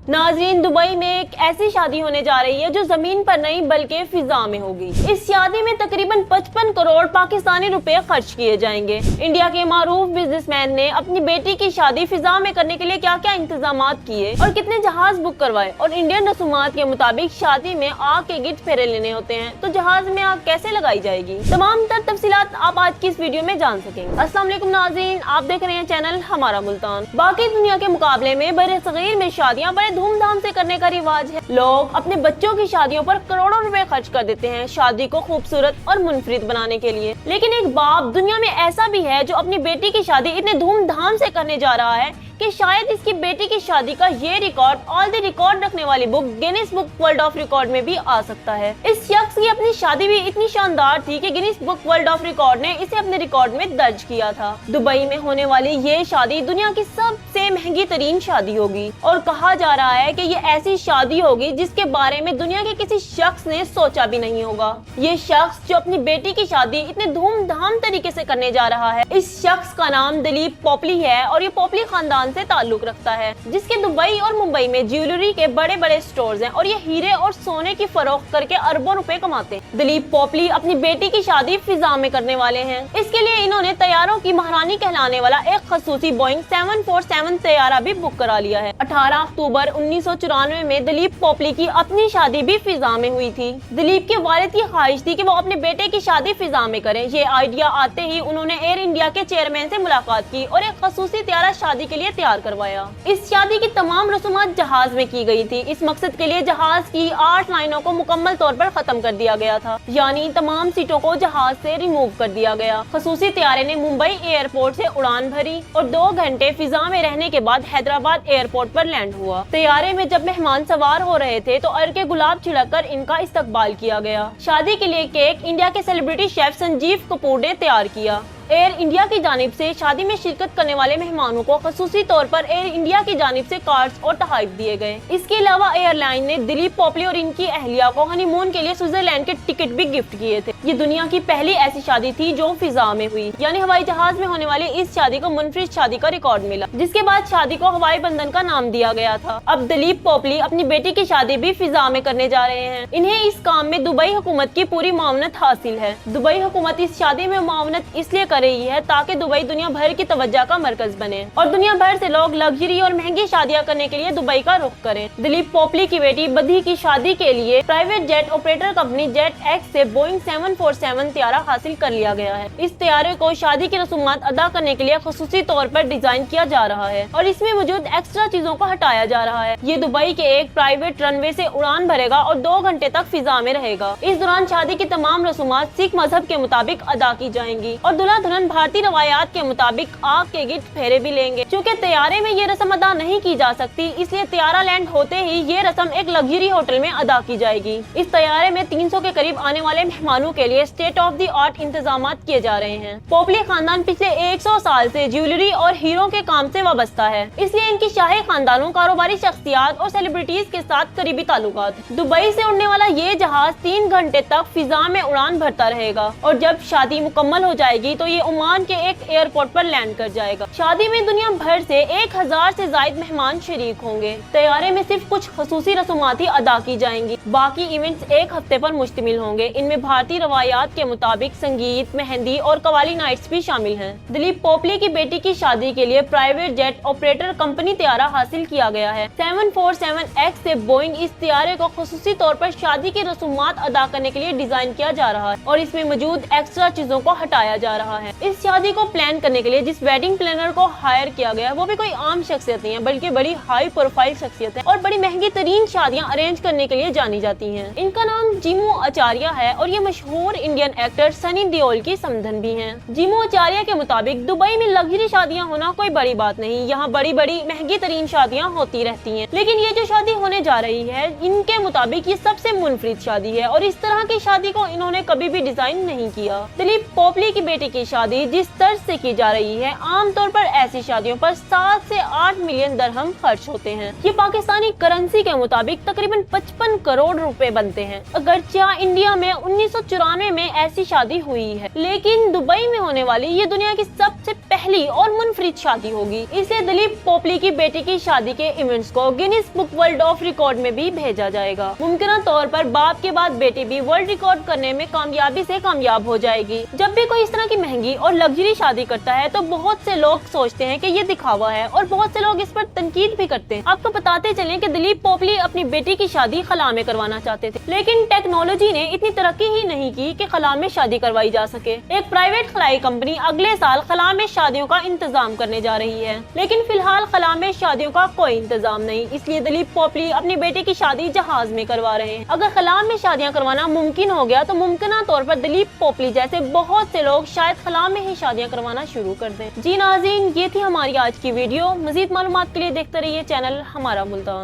नाज़रीन, दुबई में एक ऐसी शादी होने जा रही है जो जमीन पर नहीं बल्कि फिजा में होगी। इस शादी में तकरीबन 55 करोड़ पाकिस्तानी रुपए खर्च किए जाएंगे। इंडिया के मारूफ बिजनेसमैन ने अपनी बेटी की शादी फिजा में करने के लिए क्या क्या इंतजाम किए और कितने जहाज बुक करवाए, और इंडियन रसूमात के मुताबिक शादी में आग के गिर्द फेरे लेने होते हैं, तो जहाज में आग कैसे लगाई जाएगी, तमाम तफसीलात आप आज की इस वीडियो में जान सकेंगे। अस्सलाम वालेकुम नाज़रीन, आप देख रहे हैं चैनल हमारा मुल्तान। बाकी दुनिया के मुकाबले में बरसगीर में शादियाँ बड़े धूमधाम से करने का रिवाज है। लोग अपने बच्चों की शादियों पर करोड़ों रुपए खर्च कर देते हैं शादी को खूबसूरत और मुनफरिद बनाने के लिए। लेकिन एक बाप दुनिया में ऐसा भी है जो अपनी बेटी की शादी इतने धूमधाम से करने जा रहा है कि शायद इसकी बेटी की शादी का ये रिकॉर्ड ऑल द रिकॉर्ड रखने वाली book Guinness book world of record में भी आ सकता है। इस शख्स की अपनी शादी भी इतनी शानदार थी कि Guinness book world of record ने इसे अपने रिकॉर्ड में दर्ज किया था। दुबई में होने वाली ये शादी दुनिया की सबसे महंगी तरीन शादी होगी और कहा जा रहा है कि ये ऐसी शादी होगी जिसके बारे में दुनिया के किसी शख्स ने सोचा भी नहीं होगा। ये शख्स जो अपनी बेटी की शादी इतने धूमधाम तरीके से करने जा रहा है, इस शख्स का नाम दिलीप पोपली है और ये पोपली खानदान से ताल्लुक रखता है, जिसके दुबई और मुंबई में ज्वेलरी के बड़े बड़े स्टोर्स हैं और ये हीरे और सोने की फरोख्त करके अरबों रुपए कमाते हैं। दिलीप पोपली अपनी बेटी की शादी फिजा में करने वाले हैं। इसके लिए इन्होंने तैयारों की महारानी कहलाने वाला एक खसूसी बोइंग 747 तैयारा भी बुक करा लिया है। 18 अक्टूबर 1994 में दिलीप पोपली की अपनी शादी भी फिजा में हुई थी। दिलीप के वालिद की ख्वाहिश थी कि वो अपने बेटे की शादी फिजा में करें। ये आइडिया आते ही उन्होंने एयर इंडिया के चेयरमैन से मुलाकात की और एक खसूसी तैयारा शादी के लिए तैयार करवाया। इस शादी की तमाम रसूमात जहाज में की गई थी। इस मकसद के लिए जहाज की 8 लाइनों को मुकम्मल तौर पर खत्म कर दिया गया था, यानी तमाम सीटों को जहाज से रिमूव कर दिया गया। खसूसी तैयारे ने मुंबई एयरपोर्ट से उड़ान भरी और 2 घंटे फिजा में रहने के बाद हैदराबाद एयरपोर्ट पर लैंड हुआ। तैयारे में जब मेहमान सवार हो रहे थे तो अर्के गुलाब छिड़क इनका इस्तकबाल किया गया। शादी के लिए केक इंडिया के सेलिब्रिटी शेफ संजीव कपूर ने तैयार किया। एयर इंडिया की जानिब से शादी में शिरकत करने वाले मेहमानों को खसूसी तौर पर एयर इंडिया की जानिब से कार्ड्स और तोहफे दिए गए। इसके अलावा एयरलाइन ने दिलीप पोपली और इनकी अहलिया को हनीमून के लिए स्विट्जरलैंड के टिकट भी गिफ्ट किए थे। ये दुनिया की पहली ऐसी शादी थी जो फिजा में हुई, यानी हवाई जहाज में होने वाली इस शादी को मुनफरिद शादी का रिकॉर्ड मिला, जिसके बाद शादी को हवाई बंधन का नाम दिया गया था। अब दिलीप पोपली अपनी बेटी की शादी भी फिजा में करने जा रहे हैं। इन्हें इस काम में दुबई हुकूमत की पूरी मावनत हासिल है। दुबई हुकूमत इस शादी में मावनत इसलिए कर रही है ताकि दुबई दुनिया भर की तवज्जो का मरकज बने और दुनिया भर से लोग लग्जरी और महंगी शादियां करने के लिए दुबई का रुख करें। दिलीप पोपली की बेटी बधी की शादी के लिए private jet operator company jet x से बोइंग 747 तैयारा हासिल कर लिया गया है। इस तैयारे को शादी की रसूमात अदा करने के लिए खसूसी तौर पर डिजाइन किया जा रहा है और इसमें मौजूद एक्स्ट्रा चीजों को हटाया जा रहा है। ये दुबई के एक प्राइवेट रनवे से उड़ान भरेगा और 2 घंटे तक फिजा में रहेगा। इस दौरान शादी की तमाम रसूमात सिख मजहब के मुताबिक अदा की जाएंगी और दूल्हा दुल्हन भारतीय रवायात के मुताबिक आग के गिर्द फेरे भी लेंगे। क्योंकि तैयारे में ये रस्म अदा नहीं की जा सकती, इसलिए तैयारा लैंड होते ही ये रस्म एक लग्जरी होटल में अदा की जाएगी। इस तैयारे में 300 के करीब आने वाले मेहमानों के लिए स्टेट ऑफ द आर्ट इंतजाम किए जा रहे हैं। पोपली खानदान पिछले 100 साल से ज्वेलरी और हीरो के काम से वाबस्ता है, इसलिए इनकी शाही खानदानों, कारोबारी शख्सियात और सेलिब्रिटीज के साथ करीबी ताल्लुकात। दुबई से उड़ने वाला ये जहाज 3 घंटे तक फिजा में उड़ान भरता रहेगा और जब शादी मुकम्मल हो जाएगी तो ये ओमान के एक एयरपोर्ट पर लैंड कर जाएगा। शादी में दुनिया भर से 1000 से ज्यादा मेहमान शरीक होंगे। तैयारे में सिर्फ कुछ खसूसी रसूमात ही अदा की जाएंगी, बाकी इवेंट्स 1 हफ्ते पर मुश्तमिल होंगे। इनमें भारतीय रवायात के मुताबिक संगीत, मेहंदी और कवाली नाइट्स भी शामिल हैं। दिलीप पोपली की बेटी की शादी के लिए प्राइवेट जेट ऑपरेटर कंपनी तैयारा हासिल किया गया है। 747X से बोइंग इस तैयारे को खसूसी तौर पर शादी की रसूमात अदा करने के लिए डिजाइन किया जा रहा है और इसमें मौजूद एक्स्ट्रा चीजों को हटाया जा रहा है। इस शादी को प्लान करने के लिए जिस वेडिंग प्लानर को हायर किया गया वो भी कोई आम शख्सियत नहीं है, बल्कि बड़ी हाई प्रोफाइल शख्सियत है और बड़ी महंगी तरीन शादियां अरेंज करने के लिए जानी जाती हैं। इनका नाम जीमू आचार्य है और ये मशहूर इंडियन एक्टर सनी देओल की समधन भी हैं। जीमू आचार्य के मुताबिक दुबई में लग्जरी शादियां होना कोई बड़ी बात नहीं, यहाँ बड़ी बड़ी महंगी तरीन शादियां होती रहती हैं, लेकिन ये जो शादी होने जा रही है इनके मुताबिक ये सबसे मुनफरिद शादी है और इस तरह की शादी को इन्होंने कभी भी डिजाइन नहीं किया। दिलीप पोपली की बेटी की शादी जिस तर्ज से की जा रही है, आमतौर पर ऐसी शादियों पर 7 से 8 मिलियन दरहम खर्च होते हैं। ये पाकिस्तानी करेंसी के मुताबिक तकरीबन 55 करोड़ रुपए बनते हैं। अगरचे इंडिया में 1994 94 में ऐसी शादी हुई है, लेकिन दुबई में होने वाली ये दुनिया की सबसे पहली और मुनफरिद शादी होगी। इसे दिलीप पोपली की बेटी की शादी के इवेंट्स को Guinness book world of record में भी भेजा जाएगा। मुमकिन तौर पर बाप के बाद बेटी भी वर्ल्ड रिकॉर्ड करने में कामयाबी से कामयाब हो जाएगी। जब भी कोई इस तरह की महंगी और लग्जरी शादी करता है तो बहुत से लोग सोचते हैं कि ये दिखावा है, और बहुत से लोग इस पर तनकीद भी करते हैं। आपको बताते चलें कि दिलीप पोपली अपनी बेटी की शादी खला में करवाना चाहते थे, लेकिन टेक्नोलॉजी ने इतनी तरक्की ही नहीं की कि खला में शादी करवाई जा सके। एक प्राइवेट खलाई कंपनी अगले साल खला में शादियों का इंतजाम करने जा रही है, लेकिन फिलहाल खला में शादियों का कोई इंतजाम नहीं, इसलिए दिलीप पोपली अपनी बेटी की शादी जहाज में करवा रहे हैं। अगर खला में शादियां करवाना मुमकिन हो गया तो मुमकिन तौर पर दिलीप पोपली जैसे बहुत से लोग शायद खला में ही शादियां करवाना शुरू कर दें। जी नाज़रीन, ये थी हमारी आज की वीडियो। मजीद मालूमात के लिए देखते रहिए चैनल हमारा मुल्तान।